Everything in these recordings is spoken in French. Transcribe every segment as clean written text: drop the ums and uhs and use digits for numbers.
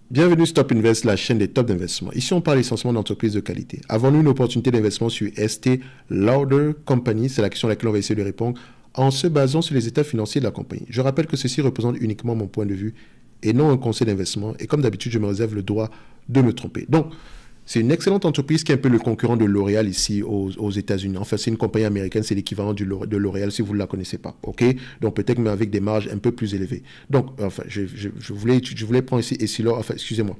Bienvenue Stop Invest, la chaîne des top d'investissement. Ici, on parle essentiellement d'entreprises de qualité. Avons-nous une opportunité d'investissement sur ST Lauder Company? C'est la question à laquelle on va essayer de répondre en se basant sur les états financiers de la compagnie. Je rappelle que ceci représente uniquement mon point de vue et non un conseil d'investissement. Et comme d'habitude, je me réserve le droit de me tromper. Donc, c'est une excellente entreprise qui est un peu le concurrent de L'Oréal ici aux États-Unis. Enfin, c'est une compagnie américaine, c'est l'équivalent de L'Oréal si vous ne la connaissez pas. OK? Donc, peut-être mais avec des marges un peu plus élevées. Donc, enfin, je voulais prendre ici Essilor, enfin, excusez-moi.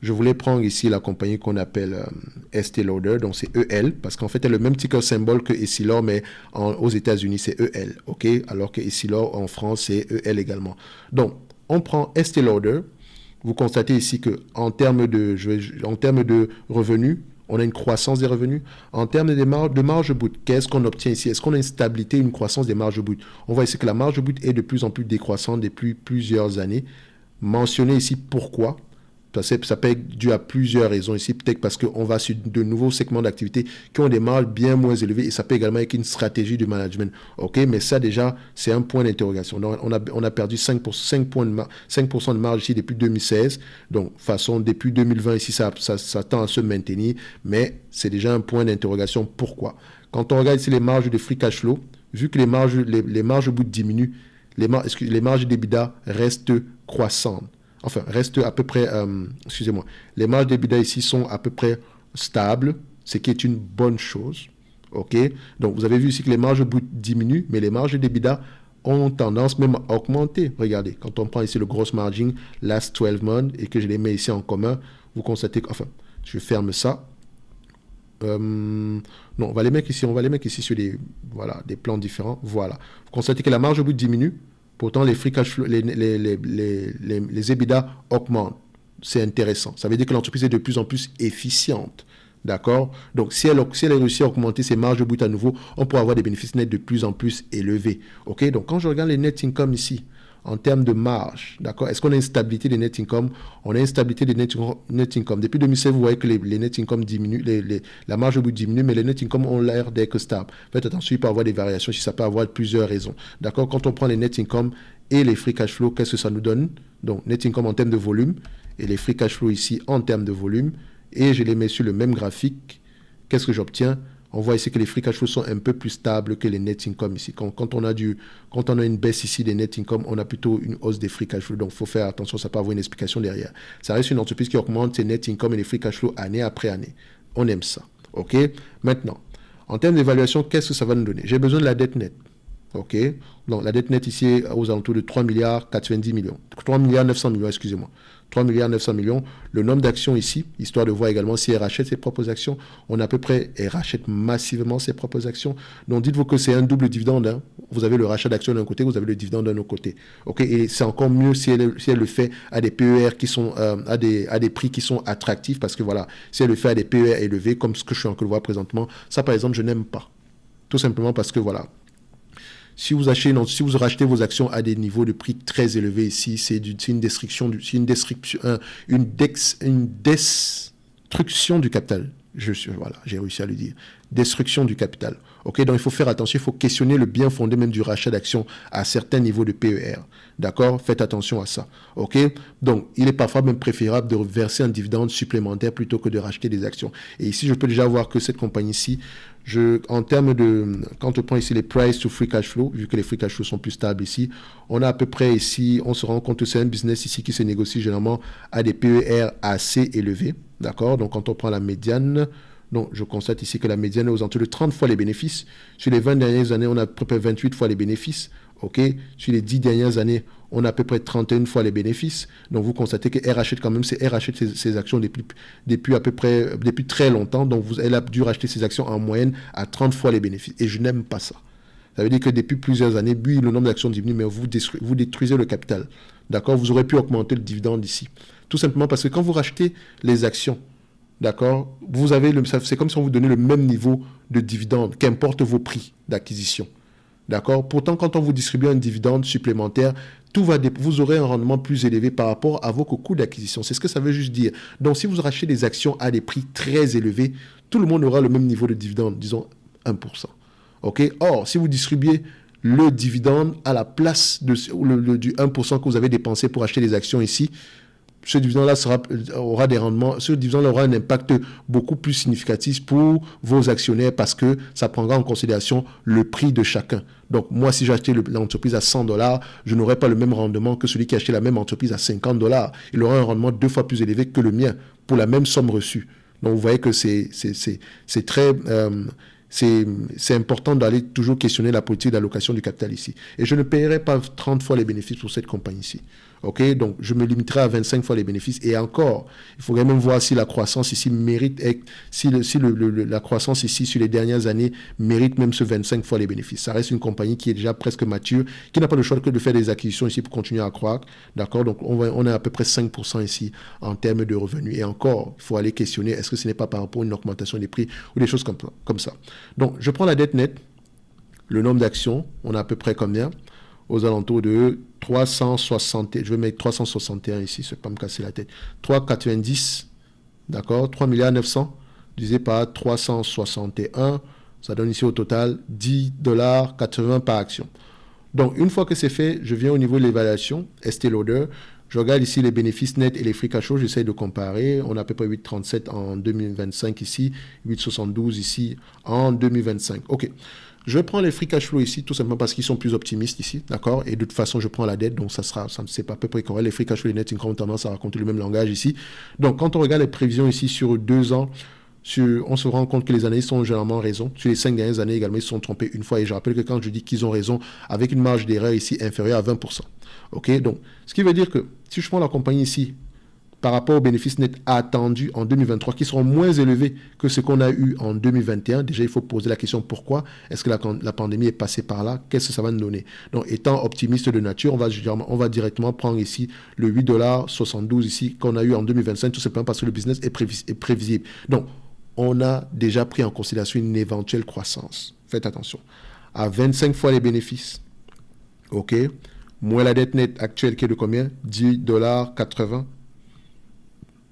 Je voulais prendre ici la compagnie qu'on appelle Estée Lauder, donc c'est EL, parce qu'en fait, elle a le même ticker symbole que Essilor, mais aux États-Unis, c'est EL, ok? Alors que Essilor en France, c'est EL également. Donc, on prend Estée Lauder. Vous constatez ici qu'en termes de revenus, on a une croissance des revenus. En termes de marge brute, qu'est-ce qu'on obtient ici? Est-ce qu'on a une stabilité, une croissance des marges brutes? On voit ici que la marge brute est de plus en plus décroissante depuis plusieurs années. Mentionner ici pourquoi. Ça peut être dû à plusieurs raisons ici, peut-être parce qu'on va sur de nouveaux segments d'activité qui ont des marges bien moins élevées et ça peut également être une stratégie de management. Ok, mais ça déjà, c'est un point d'interrogation. Donc, on a perdu 5% de marge ici depuis 2016. Donc, façon, depuis 2020 ici, ça tend à se maintenir, mais c'est déjà un point d'interrogation. Pourquoi? Quand on regarde ici les marges de free cash flow, vu que les marges au bout diminuent, les marges d'EBITDA restent croissantes. Enfin, reste à peu près, excusez-moi, les marges d'EBITDA ici sont à peu près stables, ce qui est une bonne chose. OK? Donc, vous avez vu ici que les marges brutes diminuent, mais les marges d'EBITDA ont tendance même à augmenter. Regardez, quand on prend ici le gross margin last 12 months et que je les mets ici en commun, vous constatez que, enfin, je ferme ça. Non, on va les mettre ici sur des plans différents. Voilà. Vous constatez que la marge brute diminue. Pourtant, les free cash flow, les EBITDA augmentent. C'est intéressant. Ça veut dire que l'entreprise est de plus en plus efficiente. D'accord? Donc, si elle a réussi à augmenter ses marges brutes à nouveau, on pourra avoir des bénéfices nets de plus en plus élevés. OK? Donc, quand je regarde les net income ici, en termes de marge, d'accord? Est-ce qu'on a une stabilité des net income? On a une stabilité des net income. Depuis 2016, vous voyez que les net income diminuent, la marge brute diminue, mais les net income ont l'air d'être stables. Faites attention, il peut y avoir des variations, si ça peut avoir plusieurs raisons. D'accord? Quand on prend les net income et les free cash flow, qu'est-ce que ça nous donne? Donc, net income en termes de volume et les free cash flow ici en termes de volume. Et je les mets sur le même graphique. Qu'est-ce que j'obtiens? On voit ici que les free cash flow sont un peu plus stables que les net income ici. Quand on a une baisse ici des net income, on a plutôt une hausse des free cash flow. Donc, il faut faire attention, ça peut avoir une explication derrière. Ça reste une entreprise qui augmente ses net income et les free cash flow année après année. On aime ça. OK? Maintenant, en termes d'évaluation, qu'est-ce que ça va nous donner? J'ai besoin de la dette nette. OK? Donc, la dette nette ici est aux alentours de 3 milliards 90 millions. 3 milliards 900 millions, excusez-moi. 3 milliards 900 millions. Le nombre d'actions ici, histoire de voir également si elle rachète ses propres actions. On a à peu près, elle rachète massivement ses propres actions. Donc, dites-vous que c'est un double dividende. Hein. Vous avez le rachat d'actions d'un côté, vous avez le dividende d'un autre côté. OK? Et c'est encore mieux si elle le fait à des PER qui sont, à des prix qui sont attractifs parce que voilà, si elle le fait à des PER élevés, comme ce que je suis en train de voir présentement, ça, par exemple, je n'aime pas. Tout simplement parce que voilà, si vous rachetez vos actions à des niveaux de prix très élevés ici, c'est une destruction du capital. Voilà, j'ai réussi à le dire. Destruction du capital. Ok, donc il faut faire attention, il faut questionner le bien fondé même du rachat d'actions à certains niveaux de PER. D'accord? Faites attention à ça. Ok? Donc, il est parfois même préférable de verser un dividende supplémentaire plutôt que de racheter des actions. Et ici, je peux déjà voir que cette compagnie-ci, en termes de, quand on prend ici les price to free cash flow, vu que les free cash flow sont plus stables ici, on a à peu près ici, on se rend compte que c'est un business ici qui se négocie généralement à des PER assez élevés. D'accord? Donc, quand on prend la médiane, donc, je constate ici que la médiane est aux alentours de 30 fois les bénéfices. Sur les 20 dernières années, on a à peu près 28 fois les bénéfices. OK? Sur les 10 dernières années, on a à peu près 31 fois les bénéfices. Donc, vous constatez qu'elle rachète quand même, elle rachète ses actions depuis très longtemps. Donc, elle a dû racheter ses actions en moyenne à 30 fois les bénéfices. Et je n'aime pas ça. Ça veut dire que depuis plusieurs années, oui, le nombre d'actions diminue, mais vous détruisez le capital. D'accord? Vous aurez pu augmenter le dividende ici. Tout simplement parce que quand vous rachetez les actions, d'accord, c'est comme si on vous donnait le même niveau de dividende, qu'importe vos prix d'acquisition. D'accord? Pourtant, quand on vous distribue un dividende supplémentaire, vous aurez un rendement plus élevé par rapport à vos coûts d'acquisition. C'est ce que ça veut juste dire. Donc, si vous rachetez des actions à des prix très élevés, tout le monde aura le même niveau de dividende, disons 1%. OK? Or, si vous distribuez le dividende à la place du 1% que vous avez dépensé pour acheter des actions ici, ce dividende-là aura des rendements, ce dividende aura un impact beaucoup plus significatif pour vos actionnaires parce que ça prendra en considération le prix de chacun. Donc, moi, si j'ai acheté l'entreprise à $100, je n'aurai pas le même rendement que celui qui a acheté la même entreprise à $50. Il aura un rendement 2 fois plus élevé que le mien pour la même somme reçue. Donc, vous voyez que c'est important d'aller toujours questionner la politique d'allocation du capital ici. Et je ne paierai pas 30 fois les bénéfices pour cette compagnie ici. OK? Donc, je me limiterai à 25 fois les bénéfices. Et encore, il faudrait même voir si la croissance ici mérite, la croissance ici sur les dernières années mérite même ce 25 fois les bénéfices. Ça reste une compagnie qui est déjà presque mature, qui n'a pas le choix que de faire des acquisitions ici pour continuer à croître. D'accord? Donc, on est à peu près 5% ici en termes de revenus. Et encore, il faut aller questionner, est-ce que ce n'est pas par rapport à une augmentation des prix ou des choses comme ça. Donc, je prends la dette nette, le nombre d'actions, on a à peu près combien? Aux alentours de 360, je vais mettre 361 ici, c'est pas me casser la tête. 3,90, d'accord, 3 milliards 900 divisé par 361, ça donne ici au total $10,80 par action. Donc, une fois que c'est fait, je viens au niveau de l'évaluation, Estée Lauder. Je regarde ici les bénéfices nets et les free cash flow, j'essaie de comparer. On a à peu près 8,37 en 2025 ici, 8,72 ici en 2025. OK. Je prends les free cash flow ici, tout simplement parce qu'ils sont plus optimistes ici, d'accord? Et de toute façon, je prends la dette, donc c'est pas à peu près correct. Les free cash flow et les net income ont tendance à raconter le même langage ici. Donc, quand on regarde les prévisions ici sur 2 ans, on se rend compte que les analystes ont généralement raison. Sur les 5 dernières années également, ils se sont trompés une fois. Et je rappelle que quand je dis qu'ils ont raison, avec une marge d'erreur ici inférieure à 20%. OK? Donc, ce qui veut dire que si je prends la compagnie ici, par rapport aux bénéfices nets attendus en 2023, qui seront moins élevés que ce qu'on a eu en 2021, déjà, il faut poser la question pourquoi est-ce que la pandémie est passée par là? Qu'est-ce que ça va nous donner? Donc, étant optimiste de nature, on va directement prendre ici le $8,72 ici qu'on a eu en 2025, tout simplement parce que le business est prévisible. Donc, on a déjà pris en considération une éventuelle croissance. Faites attention. À 25 fois les bénéfices, OK, moins la dette nette actuelle qui est de combien? $10,80.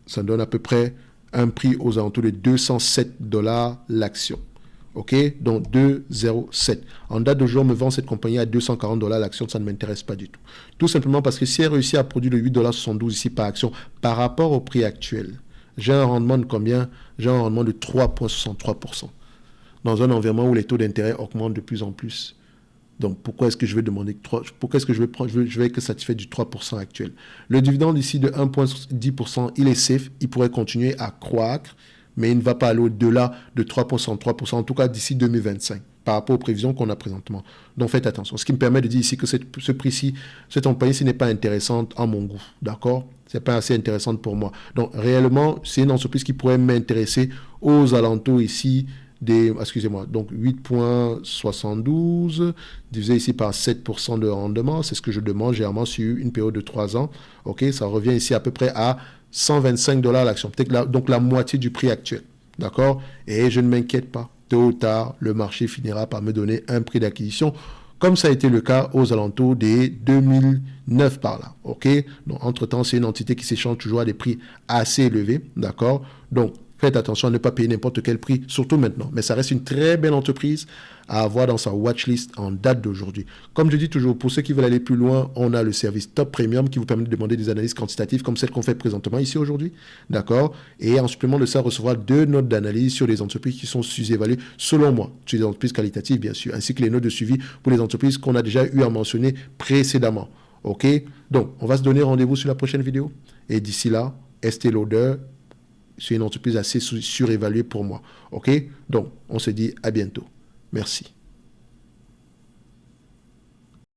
Ça donne à peu près un prix aux alentours de $207 l'action. OK? Donc 2,07. En date de jour, on me vend cette compagnie à $240 l'action, ça ne m'intéresse pas du tout. Tout simplement parce que si elle réussit à produire le $8,72 ici par action par rapport au prix actuel, j'ai un rendement de combien? J'ai un rendement de 3,63%. Dans un environnement où les taux d'intérêt augmentent de plus en plus. Donc, pourquoi est-ce que je vais demander 3, pourquoi est-ce que je vais être satisfait du 3% actuel? Le dividende ici de 1,10%, il est safe, il pourrait continuer à croître, mais il ne va pas aller au-delà de 3%, en tout cas d'ici 2025, par rapport aux prévisions qu'on a présentement. Donc, faites attention. Ce qui me permet de dire ici que ce prix-ci, cette compagnie-ci n'est pas intéressante à mon goût, d'accord? C'est pas assez intéressante pour moi. Donc, réellement, c'est une entreprise qui pourrait m'intéresser aux alentours ici donc 8,72 divisé ici par 7% de rendement, c'est ce que je demande généralement sur une période de 3 ans. OK, ça revient ici à peu près à $125 l'action, peut-être donc la moitié du prix actuel. D'accord? Et je ne m'inquiète pas. Tôt ou tard, le marché finira par me donner un prix d'acquisition, comme ça a été le cas aux alentours des 2009 par là. OK? Donc, entre-temps, c'est une entité qui s'échange toujours à des prix assez élevés. D'accord? Donc, faites attention à ne pas payer n'importe quel prix, surtout maintenant. Mais ça reste une très belle entreprise à avoir dans sa watchlist en date d'aujourd'hui. Comme je dis toujours, pour ceux qui veulent aller plus loin, on a le service Top Premium qui vous permet de demander des analyses quantitatives comme celle qu'on fait présentement ici aujourd'hui. D'accord? Et en supplément de ça, recevoir 2 notes d'analyse sur les entreprises qui sont sous-évaluées, selon moi, sur les entreprises qualitatives, bien sûr, ainsi que les notes de suivi pour les entreprises qu'on a déjà eu à mentionner précédemment. OK? Donc, on va se donner rendez-vous sur la prochaine vidéo. Et d'ici là, Estée Lauder, c'est une entreprise assez surévaluée pour moi. OK? Donc, on se dit à bientôt. Merci.